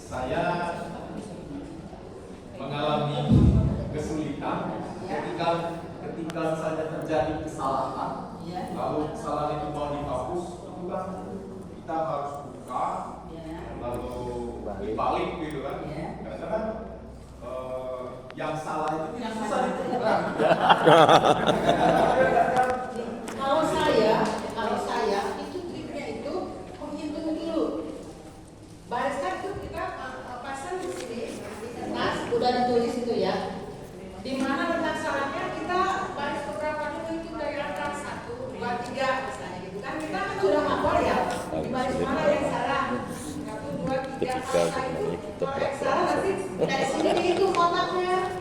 saya mengalami kesulitan ketika saja terjadi kesalahan, lalu kesalahan itu mau dihapus, itu kan kita harus buka, lalu dibalik gitu kan. Karena kan yang salah itu tidak susah ditemukan. Kalau saya itu triknya itu menghitung dulu. Bariskan itu kita pasang di sini di kertas, udah ditulis itu ya. Di mana letak salahnya kita baris beberapa dulu itu dari angka 1, 2, 3 misalnya gitu kan. Kita kan sudah hafal ya. Di baris mana yang salah? 1, 2, 3. Kalau yang salah nanti dari sini dihitung kotaknya.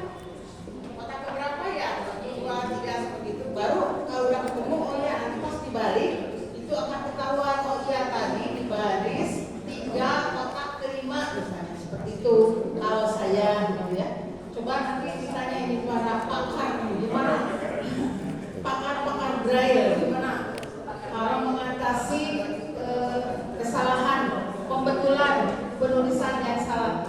Kotak keberapa ya? 1, 2, 3 seperti itu. Baru kalau udah ketemu, oh ya nanti pas dibalik itu akan ketahuan, oh iya tadi di baris 3 kotak kelima misalnya seperti itu. Kalau saya gitu ya. Coba nanti ditanya ini para pakar, gimana pakar braille, gimana kalau mengatasi kesalahan pembetulan penulisan yang salah.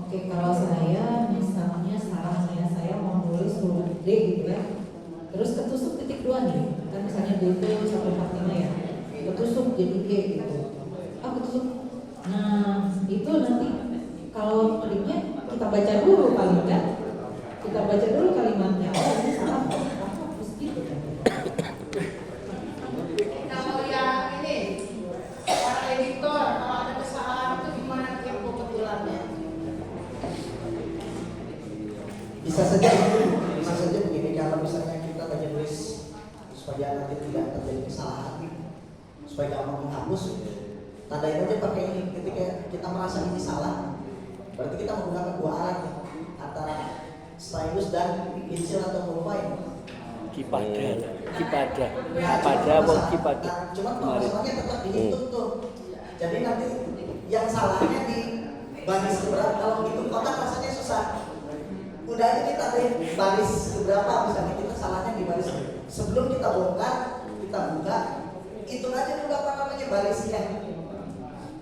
Oke, kalau saya misalnya salahnya saya mau nulis huruf D gitu ya, terus ketusuk titik 2 nih, kan misalnya D itu sampai Fatima ya, ketusuk jadi G gitu. Ketusuk. Nah itu nanti kalau triknya kita baca dulu paling kan, kita baca dulu kalimatnya. Oh ini salah, hapus gitu kan. Kalau yang ini para editor, kalau ada kesalahan itu gimana yang pembetulannya? Bisa saja begini, kalau misalnya kita baca tulis supaya nanti tidak terjadi kesalahan, supaya gampang menghapus, tandain aja pakai ini. Ketika kita merasa ini salah, berarti kita menggunakan 2 alat nih, antara stylus dan pensil atau pulpen. Kipada Nah, kipada. cuma masalahnya tetap dihitung tuh. Jadi nanti yang salahnya di baris keberapa, kalau gitu kotak rasanya susah. Udah aja kita di baris keberapa, misalnya kita salahnya di baris sebelum kita bongkar, kita buka, hitung aja dulu apa namanya barisnya.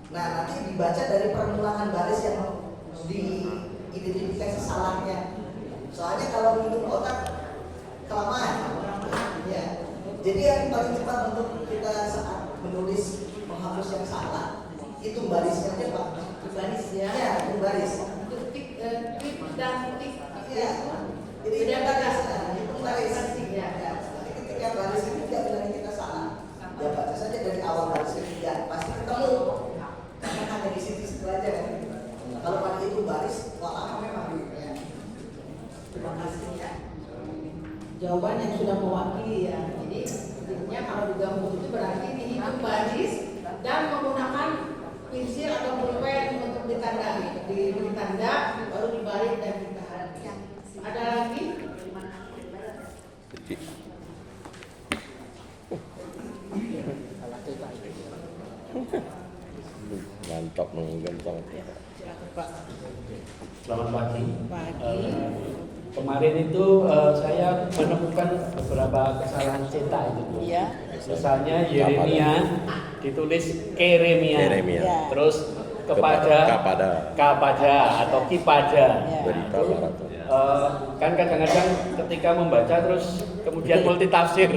Nah nanti dibaca dari permulaan baris yang diidentifikasi salahnya. Soalnya kalau hitung kotak kelamaan, ya. Jadi yang paling cepat untuk kita saat menulis menghapus yang salah, itu barisnya aja Pak. Baris ya? Ya, itu baris. Titik dan titik. Ya. Jadi beda baris. itu baris. Ya. Ya. Jadi ketika baris ketiga bilangnya kita salah, ya baca saja dari awal baris ketiga, pasti ketemu. Karena hanya di situ aja. Nah, kalau pada itu baris, wah lama memang. Ya. Terima kasih ya. Jawaban yang sudah mewakili ya. Jadi intinya kalau digabung itu berarti dihitung baris dan menggunakan pensil atau pulpen untuk ditandai. Diberi tanda baru dibalik dan ditahan. Ada lagi? Mantap menggantang. Selamat pagi. Kemarin itu saya menemukan beberapa kesalahan cetak itu. Iya. Misalnya Yeremia ditulis Keremia. Ya. Terus kapada atau kipada. Ya. Berita Barato. Kan kadang-kadang ketika membaca terus kemudian multitafsir.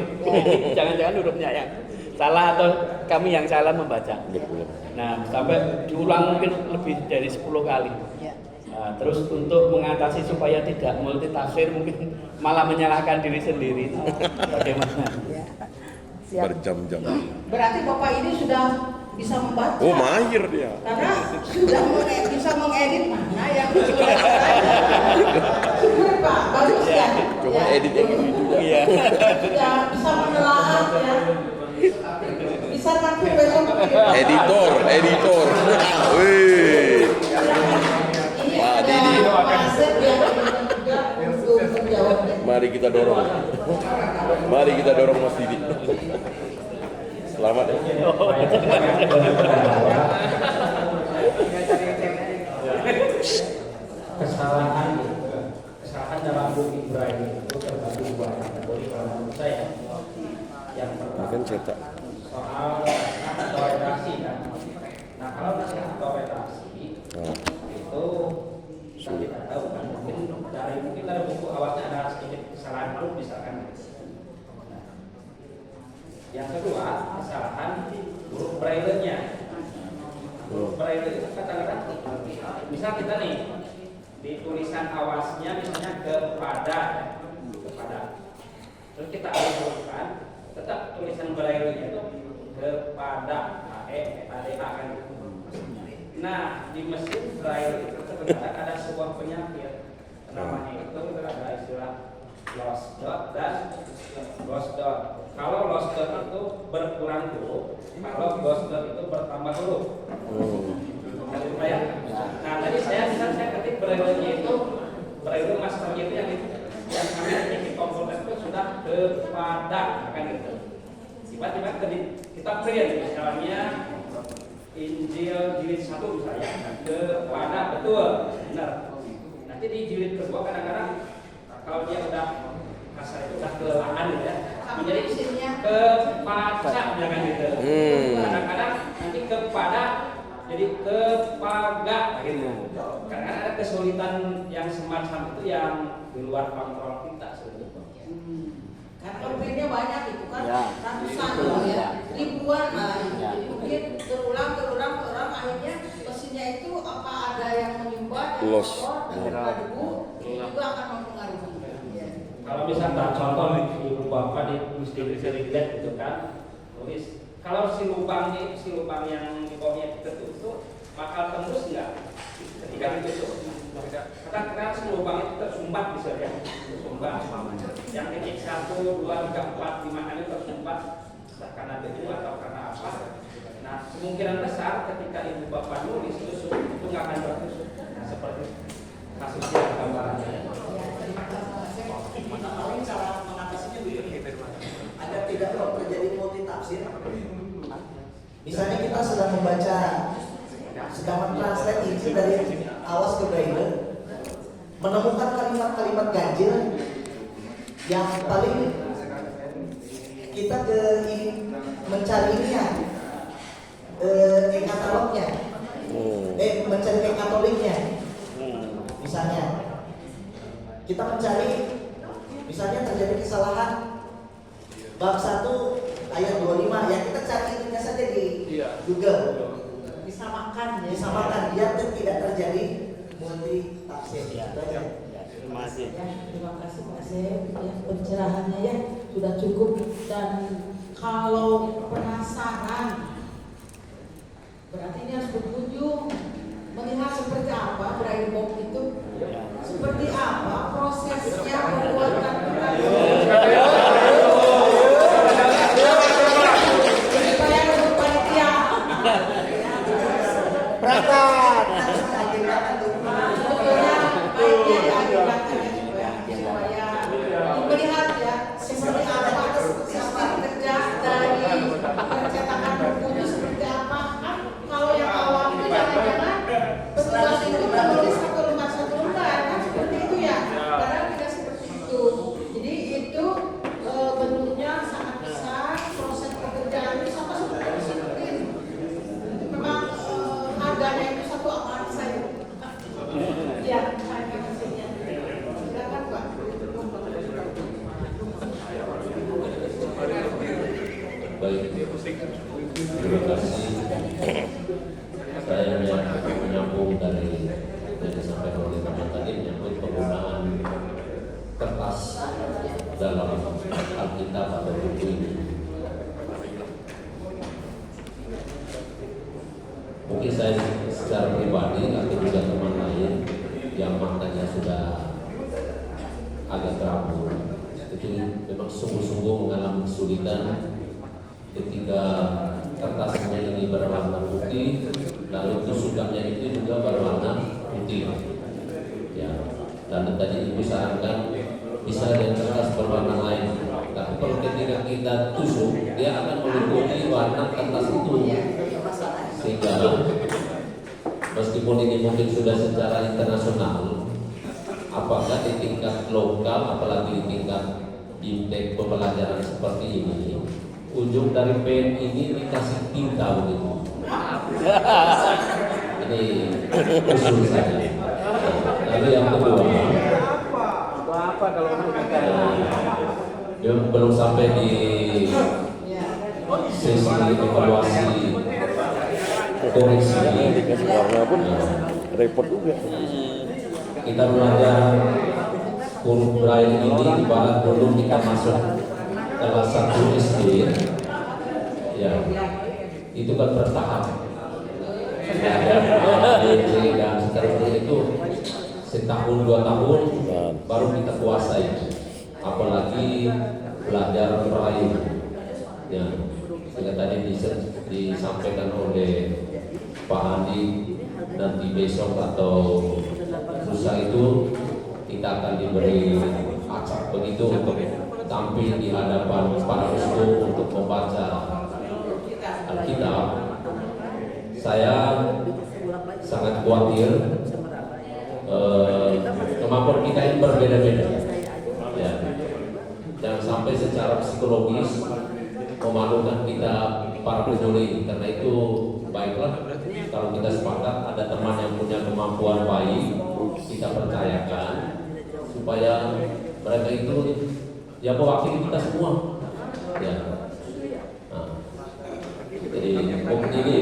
Jangan-jangan hurufnya yang salah atau kami yang salah membaca. Betul. Nah, sampai diulang mungkin lebih dari 10 kali. Ya. Nah, terus untuk mengatasi supaya tidak multitafsir mungkin malah menyalahkan diri sendiri. Bagaimana? Ya. Siap. Berjam-jam. Berarti Bapak ini sudah bisa membaca. Oh, mahir dia. Karena sudah bisa mengedit mana yang sudah. Syukur Pak, bagus ya. Coba Ya. edit yang ini juga. Iya. Sudah bisa menelaah ya. Bisa nanti besok Editor. Wih. ini Pak ada Didi. Pak Asep yang juga untuk menjawabnya. Mari kita dorong. Mari kita dorong Mas Didi. Selamat ya. Kesalahan dalam buku Braille itu terbagi 2 kategori kalau menurut saya. Yang pertama Kan cetak. soal kata orasi kan. Nah kalau naskah orasi braille itu kadang-kadang misal kita nih di tulisan awasnya misalnya kepada, terus kita alihkan tetap tulisan braille itu kepada kan. Nah di mesin braille itu sebenarnya ada sebuah penyakit namanya itu ada istilah lost dot dan ghost dot. Kalau lost dot itu berkurang huruf, kalau ghost dot itu bertambah huruf. Nah tadi saya ketik braille-nya itu braille masternya itu yang kami di komputer itu sudah kepada akan gitu. Tiba-tiba kita print misalnya Injil jilid 1 misalnya kepada betul benar. Nanti di jilid kedua kadang-kadang kalau dia udah kasar itu udah kelelahan ya, menjadi kepaca jangan gitu. Kadang-kadang nanti kepada jadi kepaga gitu. Karena ada kesulitan yang semacam itu yang di luar kontrol kita sebetulnya. Karena printnya banyak itu kan, Ya. ratusan ya, ribuan lah. Jadi mungkin terulang, akhirnya mesinnya itu apa ada yang menyumbat, yang Lost. kotor, debu, itu juga akan mempengaruhi. Kalau misalnya contoh ibu bapak di dilihat gitu kan, tulis kalau si lubang yang di bawahnya tertutup bakal tembus nggak ketika ditutup? Kadang-kadang si lubang itu tersumbat bisa ya, tersumbat. Yang titik 1, 2, 3, 4, 5 kali tersumbat, karena debu atau karena apa? Nah kemungkinan besar ketika ibu bapak nulis itu nggak akan bertusuk. Nah seperti kasusnya gambarannya. Paling cara mengatasinya begini, agar tidak terjadi multitafsir. Misalnya kita sedang membaca, sedang mentranslate Injil dari awas ke braille, menemukan kalimat-kalimat ganjil yang paling kita mencarinya katalognya, mencari katoliknya. Misalnya kita mencari, misalnya terjadi kesalahan bab 1 ayat 25, ya kita cari itunya saja di Google. Disamakan ya. Disamakan biar tidak terjadi multi tafsir. Terima kasih. Ya, terima kasih Pak Sep ya, pencerahannya ya sudah cukup. Dan kalau penasaran berarti ini harus berkunjung melihat seperti apa braille box itu, seperti apa prosesnya pembuatan Berangkat. melihat ya seperti apa sistem kerja dari percetakan buku itu seperti apa. Kan kalau yang awam itu jangan-jangan petugas itu menulis satu lembar kan seperti itu ya. Karena tidak seperti itu. Jadi itu bentuknya sangat besar, proses pekerjaan itu sama seperti mesin. Memang harganya itu satu amat saya. Ya, harga mesinnya. Silakan Pak. Baik, terima kasih. Saya menyambung dari yang disampaikan oleh teman tadi menyambut penggunaan kertas dalam Alkitab atau buku ini. Mungkin saya secara pribadi atau juga teman lain yang maknanya sudah agak terabur, itu memang sungguh-sungguh mengalami kesulitan ketika kertasnya ini berwarna putih, lalu tusukannya itu juga berwarna putih. Ya, dan tadi Ibu sarankan bisa dengan kertas berwarna lain. Tapi kalau ketika kita tusuk, dia akan meliputi warna kertas itu. Sehingga meskipun ini mungkin sudah secara internasional, apakah di tingkat lokal, apalagi di tingkat indeks pembelajaran seperti ini, ujung dari pen ini dikasih tinta begitu. Ini usul saya. Lalu yang kedua, Apa kalau yang belum sampai di sesi evaluasi koreksi. dikasih warna pun repot juga. Kita belajar huruf Braille ini ibarat dulu kita masuk kelas 1 SD, ya itu kan bertahap. Belajar A, B, C dan seterusnya itu setahun 2 tahun baru kita kuasai. Apalagi belajar Braille, ya sudah tadi disampaikan oleh Pak Andi, nanti besok atau lusa itu kita akan diberi acak begitu untuk tampil di hadapan para uskup untuk membaca Alkitab. Saya sangat khawatir kemampuan kita ini berbeda-beda, ya. Jangan sampai secara psikologis memalukan kita para peduli. Karena itu baiklah kalau kita sepakat ada teman yang punya kemampuan baik, kita percayakan supaya mereka itu ya mewakili kita semua, ya. Nah, jadi ini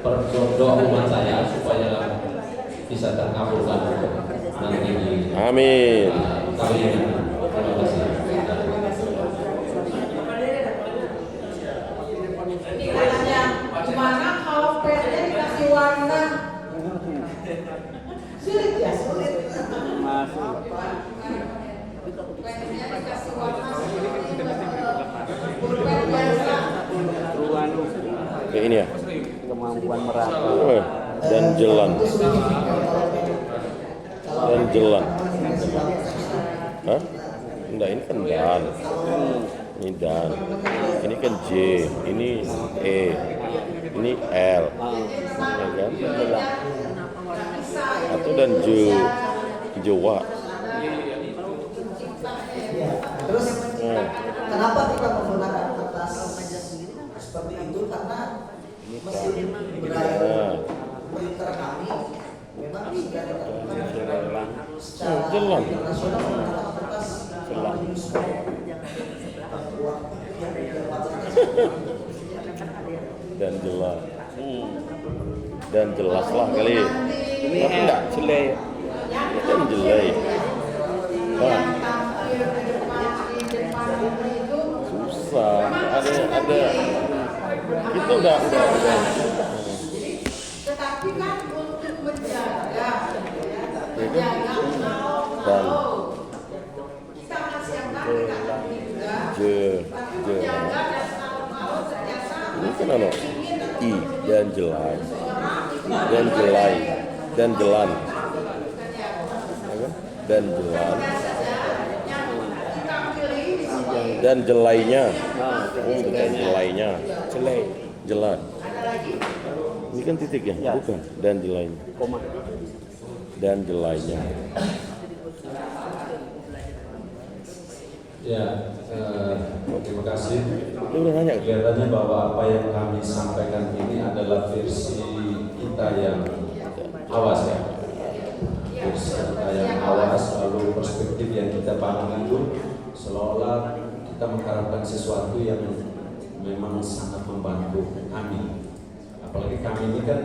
berdoa umat saya supaya bisa terkabulkan nanti di Amin. kali ini. Terima kasih. Ini katanya gimana kalau pennya dikasih warna? Sulit ya, sulit. Pennya dikasih warna seperti pulpen biasa. Kayak ini ya. Kemampuan meraba. Dan jalan. Dan jalan. Hah? Enggak, ini kan dan. Ini dan. Ini kan J. Ini E. Ini L. Ya kan? Atau dan J. Jawa. Terus kenapa kita menggunakan kertas seperti itu? Karena mesin Braille printer kami memang sudah ditemukan secara internasional menggunakan kertas Dan jelas. Dan jelas lah kali. Ini enggak jelek. Kan jelek. Nah, susah. Ada. Kita udah. Tetapi kan untuk menjaga Dan kita masih yang kita juga menjaga ini kan ada I dan jelas dan jelai dan jelan, dan jelan dan jelainya, bukan jelainya, jelan. Ini kan titik ya, bukan, dan jelainya, dan jelainya. Ya, terima kasih. Dia udah nanya. Kelihatannya bahwa apa yang kami sampaikan ini adalah versi kita yang awas, ya. Versi kita yang awas, lalu perspektif yang kita bangun itu seolah-olah kita mengharapkan sesuatu yang memang sangat membantu kami. Apalagi kami ini kan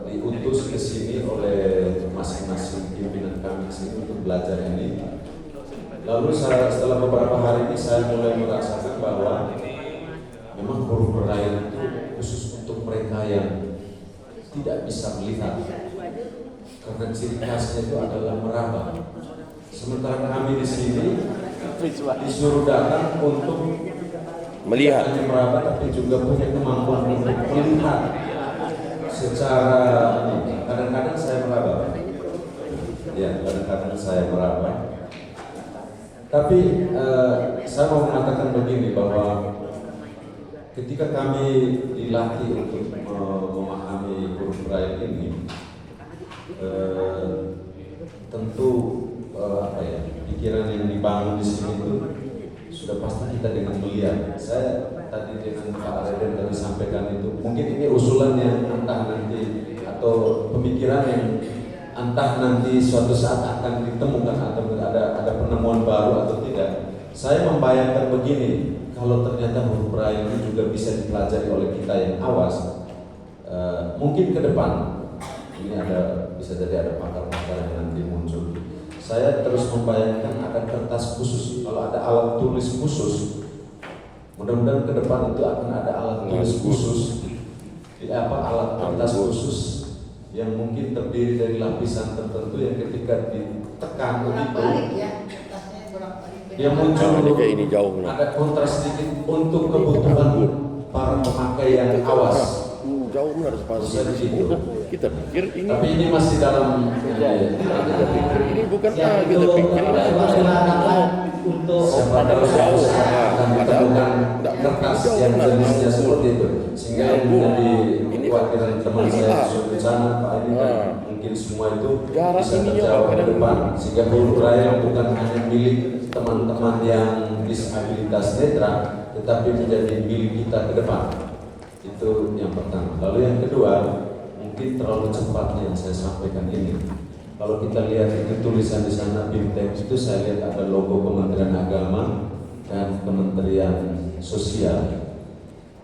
diutus ke sini oleh masing-masing pimpinan kami sini untuk belajar ini. Lalu setelah beberapa hari ini saya mulai merasakan bahwa memang huruf Braille itu khusus untuk mereka yang tidak bisa melihat, karena ciri khasnya itu adalah meraba. Sementara kami di sini disuruh datang untuk Melihat. hanya meraba, tapi juga punya kemampuan untuk melihat secara kadang-kadang saya meraba. Ya, kadang-kadang saya meraba. Tapi saya mau mengatakan begini, bahwa ketika kami dilatih untuk memahami huruf Braille ini, tentu pikiran yang dibangun di sini itu sudah pasti kita dengan melihat. Saya tadi dengan Pak Reden tadi sampaikan itu, mungkin ini usulan yang entah nanti atau pemikiran yang entah nanti suatu saat akan ditemukan atau ada penemuan baru atau tidak. Saya membayangkan begini, kalau ternyata huruf Braille itu juga bisa dipelajari oleh kita yang awas, mungkin ke depan ini bisa jadi ada pakar-pakar yang nanti muncul. Saya terus membayangkan ada kertas khusus. Kalau ada alat tulis khusus, mudah-mudahan ke depan itu akan ada alat tulis khusus. Alat kertas khusus yang mungkin terdiri dari lapisan tertentu yang ketika ditekan begitu, dia muncul kayak ini jauh. ada kontras sedikit untuk kebutuhan para pemakai yang awas. Jauh benar spasi. Kita pikir ini. Tapi ini masih dalam. Kita pikir ini bukan A. Kita pikir ini untuk siapa tahu jauh akan ditemukan kertas yang jenisnya seperti itu, sehingga yang menjadi kekhawatiran teman saya di sana Pak ini kan mungkin semua itu bisa terjawab ke depan, sehingga huruf braille bukan hanya milik teman-teman yang disabilitas netra, tetapi menjadi milik kita ke depan. Itu yang pertama. Lalu yang kedua, mungkin terlalu cepat yang saya sampaikan ini. Kalau kita lihat itu tulisan di sana BIMTEK itu saya lihat ada logo Kementerian Agama dan Kementerian Sosial.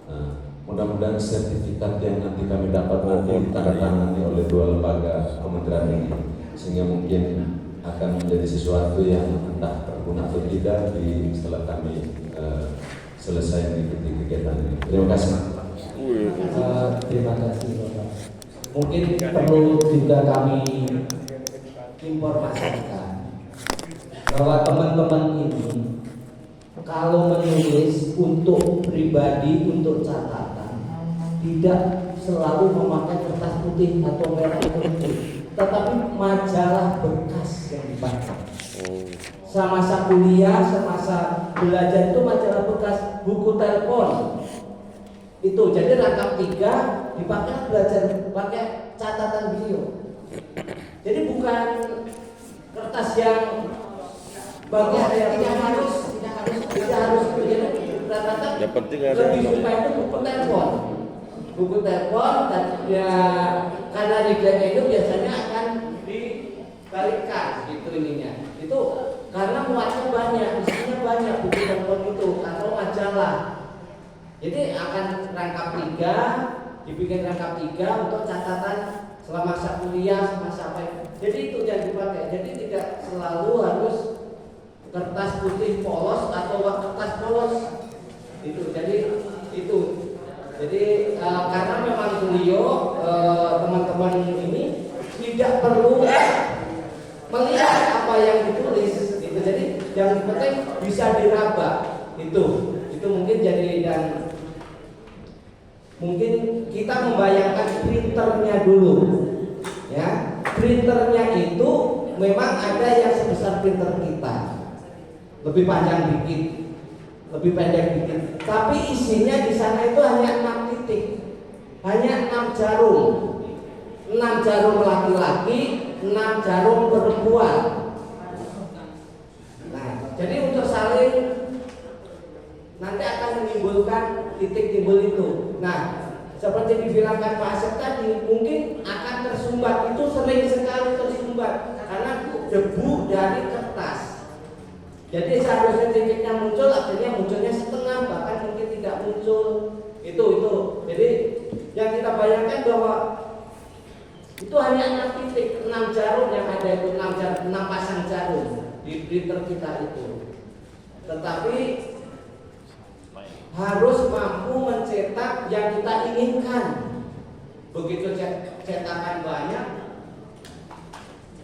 Nah, mudah-mudahan sertifikat yang nanti kami dapat nanti ditandatangani oleh dua lembaga kementerian ini, sehingga mungkin akan menjadi sesuatu yang entah berguna atau tidak setelah kami selesai mengikuti kegiatan ini. Terima kasih. Terima kasih Bapak. Mungkin perlu juga kami informasikan bahwa teman-teman ini kalau menulis untuk pribadi, untuk catatan, tidak selalu memakai kertas putih atau merah putih, tetapi majalah bekas yang dibaca. Semasa kuliah, semasa belajar itu majalah bekas, buku telepon. Itu jadi rangkap 3 dipakai belajar pakai catatan beliau. Jadi bukan kertas yang tidak harus rata-rata yang penting ada lebih suka itu buku telepon dan ya karena regelnya itu biasanya akan dibalikkan gitu ininya. Itu karena muatnya banyak, isinya banyak buku telepon itu atau majalah. Jadi akan rangkap 3, dibikin rangkap 3 untuk catatan selama masa kuliah, semasa apa. Jadi itu yang dipakai. Jadi tidak selalu harus kertas putih polos atau kertas polos. Itu. Jadi itu. Jadi karena memang beliau teman-teman ini tidak perlu melihat apa yang ditulis. Itu. Jadi yang penting bisa diraba. Itu mungkin jadi dan mungkin kita membayangkan printernya dulu, ya. Printernya itu memang ada yang sebesar printer kita, lebih panjang dikit, lebih pendek dikit. Tapi isinya di sana itu hanya 6 titik, hanya 6 jarum, 6 jarum laki-laki, 6 jarum perempuan. Nah, jadi untuk saling nanti akan menimbulkan titik timbul itu. Nah, seperti dibilangkan Pak Asep tadi, mungkin akan tersumbat. Itu sering sekali tersumbat karena debu dari kertas. Jadi seharusnya titiknya muncul, akhirnya munculnya setengah, bahkan mungkin tidak muncul. Itu. Jadi yang kita bayangkan bahwa itu hanya 6 titik, 6 jarum yang ada itu, 6 pasang jarum di printer kita itu. Tetapi harus mampu mencetak yang kita inginkan. Begitu cetakan banyak,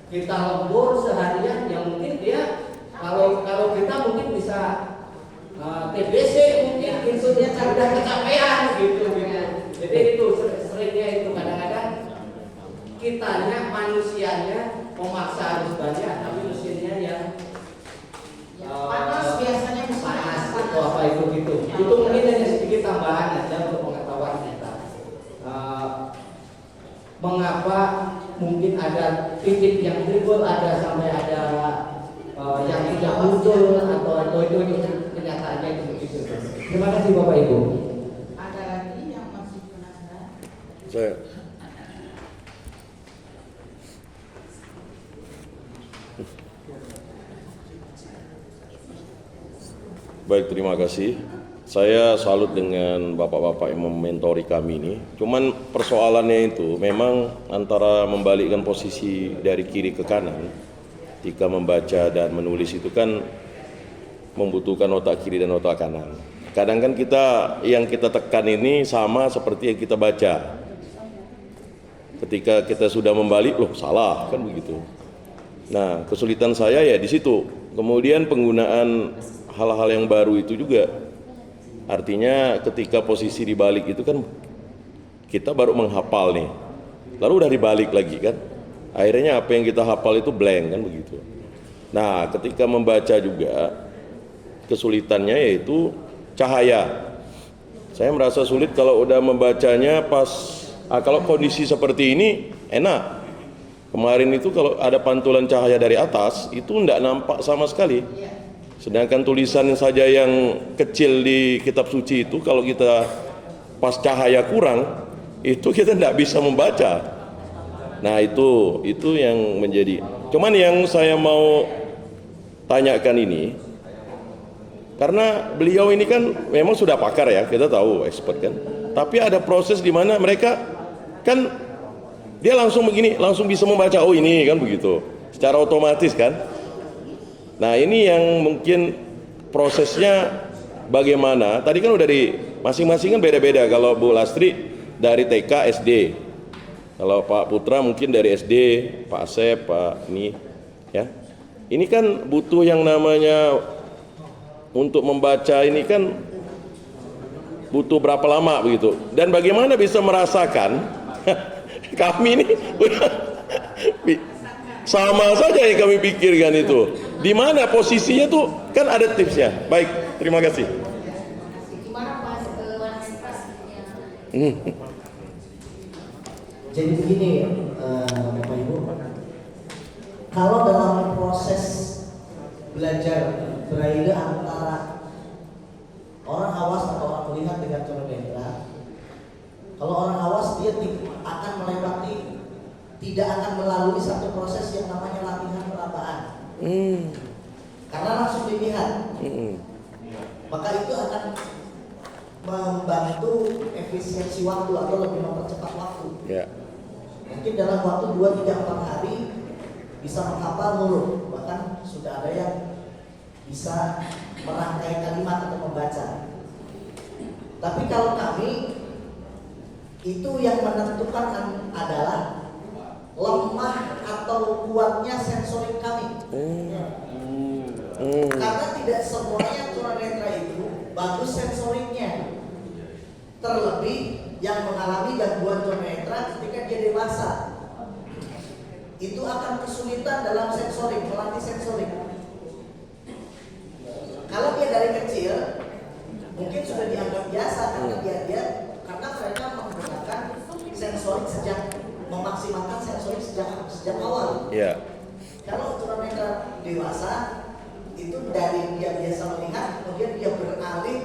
kita lembur seharian, yang mungkin dia kalau kita mungkin bisa TBC mungkin insunya sudah kecapean gitu. Jadi itu seringnya itu kadang-kadang kitanya manusianya memaksa harus banyak, tapi mesinnya yang panas biasanya panas atau apa itu gitu. Itu mungkin hanya sedikit tambahan aja untuk pengetahuan kita. Mengapa mungkin ada titik yang timbul, ada sampai ada yang tidak muncul atau itu kenyataannya begitu. Terima kasih Bapak Ibu. Ada lagi yang masih penasaran? Saya. Baik, terima kasih. Saya salut dengan bapak-bapak yang mementori kami ini. Cuman persoalannya itu memang antara membalikkan posisi dari kiri ke kanan ketika membaca dan menulis itu kan membutuhkan otak kiri dan otak kanan. Kadang kan yang kita tekan ini sama seperti yang kita baca. Ketika kita sudah membalik, loh salah, kan begitu. Nah, kesulitan saya ya di situ. Kemudian penggunaan hal-hal yang baru itu juga. Artinya ketika posisi dibalik itu kan kita baru menghafal nih. Lalu udah dibalik lagi kan. Akhirnya apa yang kita hafal itu blank kan begitu. Nah, ketika membaca juga kesulitannya yaitu cahaya. Saya merasa sulit kalau udah membacanya kalau kondisi seperti ini enak. Kemarin itu kalau ada pantulan cahaya dari atas itu enggak nampak sama sekali. Sedangkan tulisan saja yang kecil di kitab suci itu kalau kita pas cahaya kurang itu kita tidak bisa membaca. Nah itu yang menjadi. Cuman yang saya mau tanyakan ini, karena beliau ini kan memang sudah pakar ya, kita tahu expert kan. Tapi ada proses di mana mereka kan dia langsung begini, langsung bisa membaca, oh ini kan begitu, secara otomatis kan. Nah ini yang mungkin prosesnya bagaimana, tadi kan udah di masing-masing kan beda-beda. Kalau Bu Lastri dari TK, SD, kalau Pak Putra mungkin dari SD, Pak Asep, Pak ini ya. Ini kan butuh yang namanya untuk membaca ini kan butuh berapa lama begitu. Dan bagaimana bisa merasakan kami ini udah sama saja yang kami pikirkan itu. Di mana posisinya tuh kan ada tipsnya. Baik, terima kasih. Gimana Mas antisipasinya? Jadi begini, Bapak Ibu, kalau dalam proses belajar braille antara orang awas atau orang melihat dengan tunanetra, kalau orang awas dia akan melewati, tidak akan melalui satu proses yang namanya latihan perabaan. Karena langsung dilihat. Maka itu akan membantu efisiensi waktu atau lebih mempercepat waktu. Mungkin dalam waktu 2-3-4 hari bisa menghafal huruf, bahkan sudah ada yang bisa merangkai kalimat atau membaca. Tapi kalau kami itu yang menentukan adalah lemah atau kuatnya sensorik kami. Karena tidak semuanya tunanetra itu bagus sensoriknya. Terlebih yang mengalami gangguan tunanetra ketika dia dewasa, itu akan kesulitan dalam sensorik, melatih sensorik. Kalau dia dari kecil, mungkin sudah dianggap biasa karena mereka menggunakan sensorik memaksimalkan sensorik sejak awal. Kalau tunanetra dewasa itu dari dia biasa melihat, kemudian dia beralih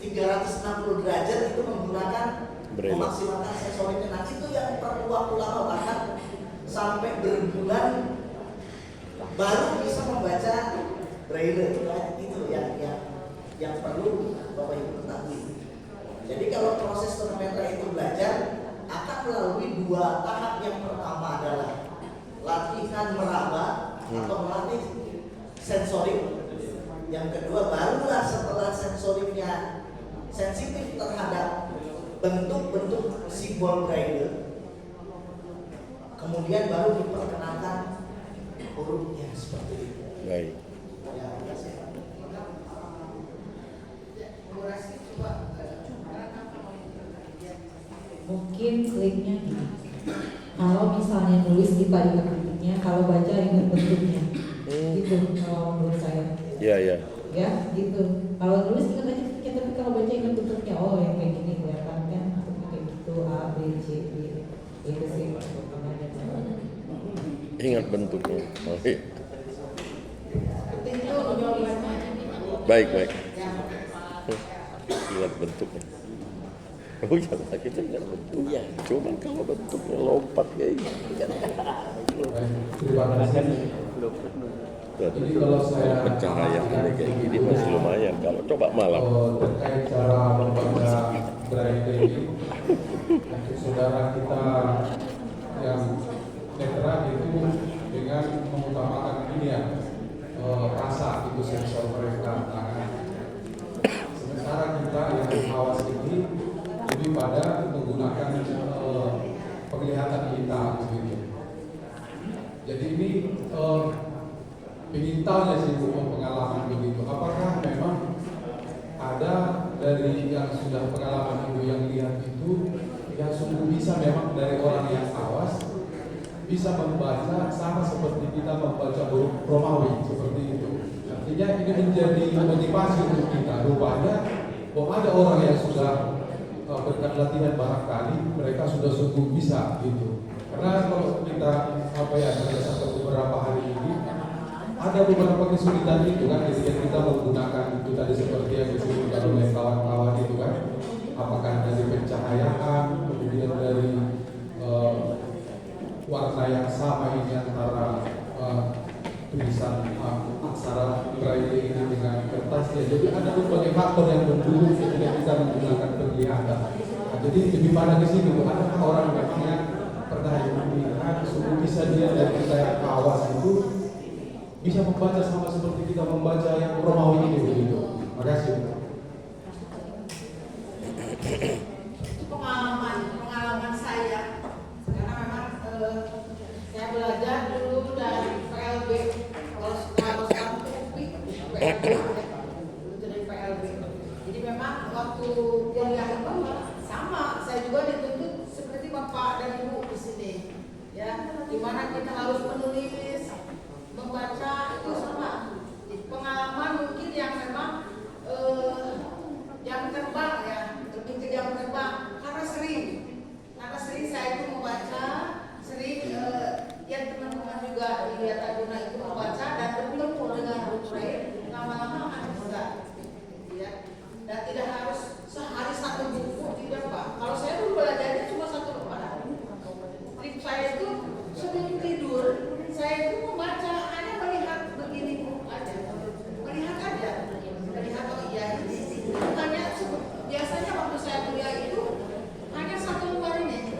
360 derajat itu menggunakan memaksimalkan sensoriknya. Nah itu yang perlu waktu lama, bahkan sampai berbulan baru bisa membaca braille. Itu yang perlu Bapak Ibu ketahui. Jadi kalau proses tunanetra itu belajar akan melalui 2 tahap. Yang pertama adalah latihan meraba atau melatih sensorik. Yang kedua barulah setelah sensoriknya sensitif terhadap bentuk-bentuk simbol braille, kemudian baru diperkenalkan hurufnya seperti itu. Baik. Mungkin kliknya gini. Kalau misalnya nulis kita ingat bentuknya, kalau baca ingat bentuknya. Gitu kalau menurut saya. Iya. Ya, gitu. Kalau nulis ingat baca bentuknya, tapi kalau baca ingat bentuknya, oh yang kayak gini kelihatan kan, atau kayak gitu A, B, C, D. Itu sih. Ingat bentuknya. Baik. Ingat bentuknya. Oh iya, kita ingat bentuknya. Cuma kalau bentuknya lompat kayak gini. Terima kasih. Jadi kalau saya pencahayaan kayak gini masih lumayan. Kalau coba malam. Terkait cara membaca braille ini, untuk saudara kita yang netra itu dengan mengutamakan ini ya, rasa itu sensor mereka tangan. Sementara kita yang awas ini lebih pada menggunakan penglihatan kita begitu. Jadi ini ingin tahu sih pengalaman begitu. Apakah memang ada dari yang sudah pengalaman ibu yang lihat itu yang sungguh bisa memang dari orang yang awas bisa membaca sama seperti kita membaca huruf Romawi seperti itu. Artinya ini menjadi motivasi untuk kita. Rupanya bahwa ada orang yang sudah berkat latihan barangkali mereka sudah sungguh bisa gitu. Karena kalau kita berdasarkan beberapa hari ini ada beberapa kesulitan itu kan ketika kita menggunakan itu tadi seperti yang disebutkan oleh kawan-kawan itu kan, apakah dari pencahayaan kemudian dari warna yang sama ini antara tulisan aksara braille ini dengan kertas ya. Jadi ada berbagai faktor yang mendukung ketika kita menggunakan penglihatan. Nah, jadi lebih pada di sini, adakah orang memang yang pernah melihat sungguh bisa dia dari kita yang awas itu bisa membaca sama seperti kita membaca yang Romawi ini begitu. Terima kasih. Pengalaman saya, karena memang saya belajar dulu dari PLB. Kalau sekarang itu PLB, dulu dari PLB. Jadi memang waktu kuliah itu sama, saya juga dituntut seperti bapak dan ibu di sini, ya, dimana kita harus menulis, membaca itu sama. Pengalaman mungkin yang memang jam terbang ya, lebih ke jam terbang karena sering saya itu membaca, sering ya teman-teman juga di Taguna itu membaca dan bertemu dengan braille, lama-lama akan bisa, ya. Dan tidak harus sehari satu buku, tidak Pak. Kalau saya dulu belajarnya cuma satu lembar. Trik saya itu sebelum tidur, saya itu membaca hanya melihat begini aja, melihat oh iya ini. Hanya biasanya waktu saya kuliah itu hanya satu lembar ini,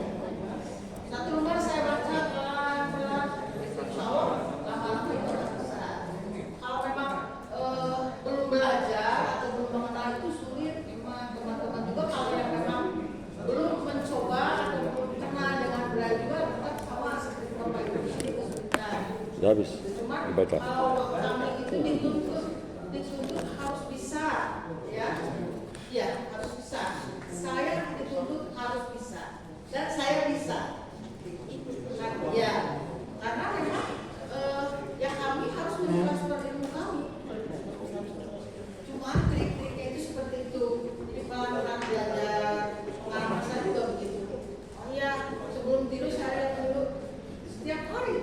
satu lembar saya baca pelan-pelan, insya Allah lama-lama itu akan bisa. Kalau memang belum belajar atau belum mengenal itu sulit, memang teman-teman juga kalau yang memang belum mencoba atau belum kenal dengan braille juga tetap sama seperti bapak ibu ini kesulitan. Sudah habis. Cuma Dibaca. kalau kami itu dituntut harus bisa, ya harus bisa. Saya dituntut harus bisa dan saya bisa. Ya, karena memang ya kami harus menjelaskan ilmu kami. Cuma trik-triknya itu seperti itu. Jadi pelan-pelan belajar. Pengalaman saya juga begitu. Oh ya, sebelum tidur saya lihat dulu setiap hari.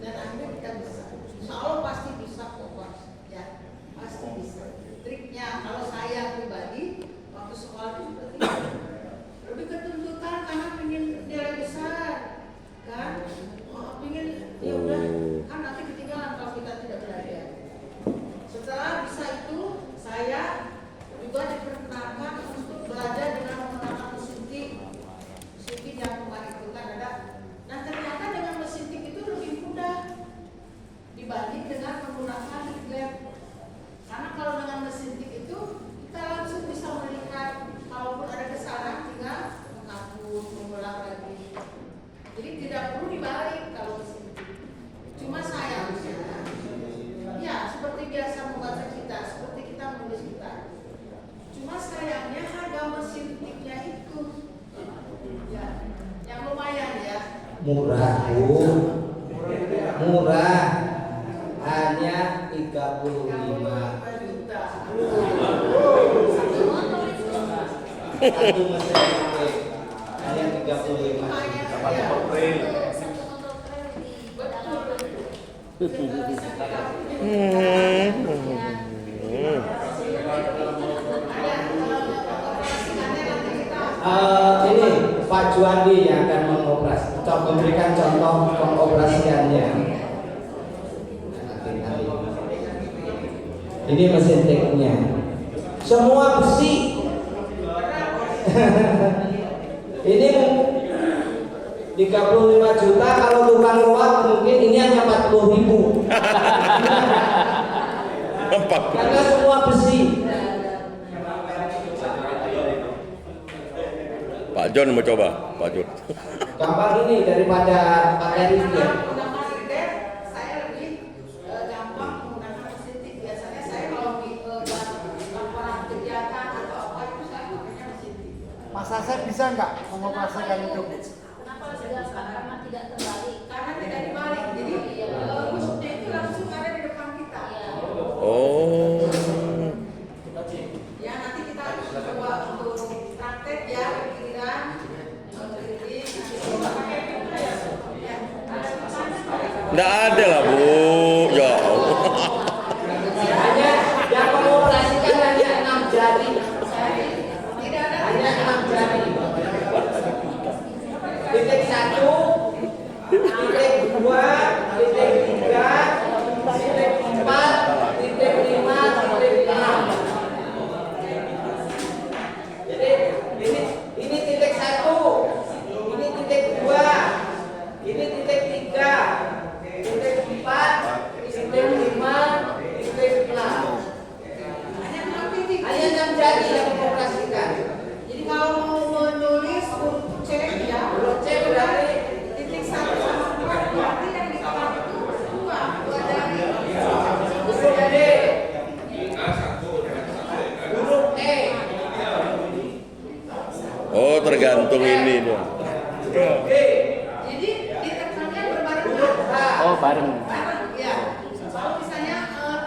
Dan akhirnya kita bisa. Insya Allah pasti bisa kok, ya pasti bisa. Triknya kalau saya pribadi waktu sekolah itu seperti itu. Lebih ketuntutan karena ingin nilai besar, kan? Oh, ingin ya udah kan nanti ketinggalan kalau kita tidak belajar. Setelah bisa itu saya juga diperkenalkan untuk belajar dengan menggunakan mesin tik yang kemarin kita ada. Nah ternyata dengan mesin tik itu lebih mudah dibanding dengan menggunakan tablet. Karena kalau dengan mesin tik itu kita langsung bisa melihat kalaupun ada kesalahan tinggal menghapus, mengulang lagi. Jadi tidak perlu dibalik kalau mesin tik. Cuma sayangnya, ya seperti biasa membaca kita, seperti kita menulis kita. Cuma sayangnya harga mesin tiknya itu, ya, yang lumayan ya. Murah Bu, murah, hanya 35 juta. Satu mesin tik hanya 35. Ini Pak Juandi yang akan memberikan contoh pengoperasiannya. Ini mesin teknya. Semua besi. Ini 35 juta, kalau tukang ruat mungkin ini hanya 40.000. Karena semua besi. Pak John mau coba, Pak John. Gampang ini daripada pakai ridet. Menggunakan ridet, saya lebih gampang menggunakan mesin tik. Biasanya saya kalau buat laporan kegiatan atau apa itu saya pakainya mesin tik. Mas Asep bisa nggak mengoperasikan itu? Kenapa tidak karena tidak terbalik? Karena tidak dibalik, jadi musuhnya itu langsung ada di depan kita. Oh. Ya nanti kita coba untuk praktek ya giliran. Jadi kita pakai itu ya. Ada di mana? Nggak ada lah Bu. Ya Allah. Hanya yang mengoperasikan hanya 6 jari. Tidak ada. Hanya 6 jari. Titik 1, titik 2, titik 3, titik 4, titik 5, titik 6. Jadi ini titik 1, ini titik 2, ini titik 3, titik 4, titik 5, titik 6. Hanya 6 titik. Hanya 6 jari yang mengoperasikan. Jadi kalau mau menulis huruf C ya, Huruf C berarti titik 1 sama 4 berarti yang di depan itu dua jari. huruf D, huruf E, Oh, tergantung ini dia. huruf G, Jadi ditekannya berbarengan. huruf H. Oh, bareng. Bareng, ya. Kalau misalnya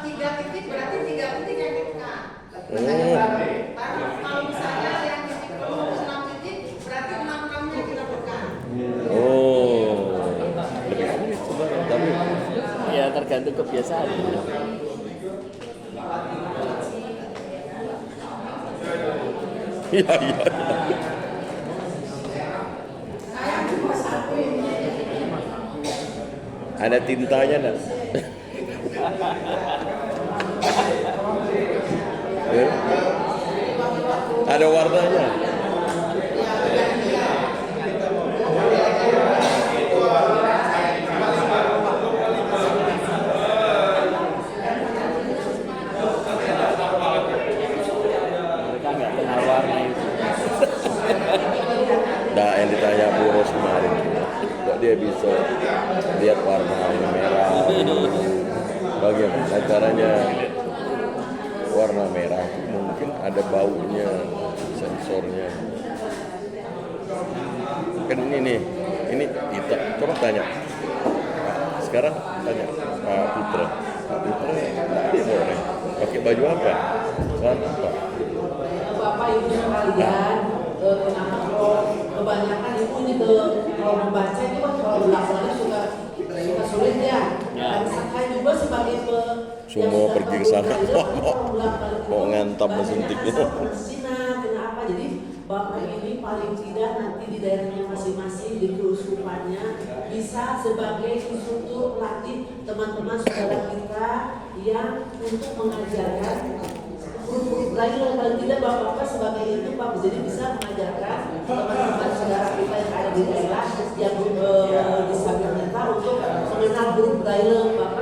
3 titik berarti 3 titik yang ditekan. Tekannya bareng. Bareng. Kalau misalnya yang titik 6 titik berarti 6-6-nya kita tekan. Oh. Lebih sulit sebenarnya, tapi Ya tergantung kebiasaan. iya iya. Saya cuma satu ini. Ada tintanya enggak? Ada warnanya. Mereka nggak kenal warna itu. Nah, yang ditanya Bu Ros kemarin, kok dia bisa lihat warna merah? Bagaimana caranya? Warna merah mungkin ada baunya, sensornya. Kan ini nih, ini kita coba tanya. Sekarang tanya Pak Putra. Pak Putra tadi sore pakai baju apa? Celana apa? Bapak Ibu sekalian, kenapa kalau kebanyakan ibu ini kalau membaca itu kan kalau belakangnya suka sulit ya. Dan saya juga sebagai Semua pergi ke sana mau ngantam mesin tik itu. Kenapa? Jadi Bapak ini paling tidak nanti di daerahnya masing-masing di kerusupannya bisa sebagai instruktur pelatih teman-teman saudara kita yang untuk mengajarkan huruf Braille. Paling tidak Bapak sebagai itu Pak jadi bisa mengajarkan teman-teman saudara kita yang ada di daerah yang disabilitas untuk mengenal huruf Braille. Bapak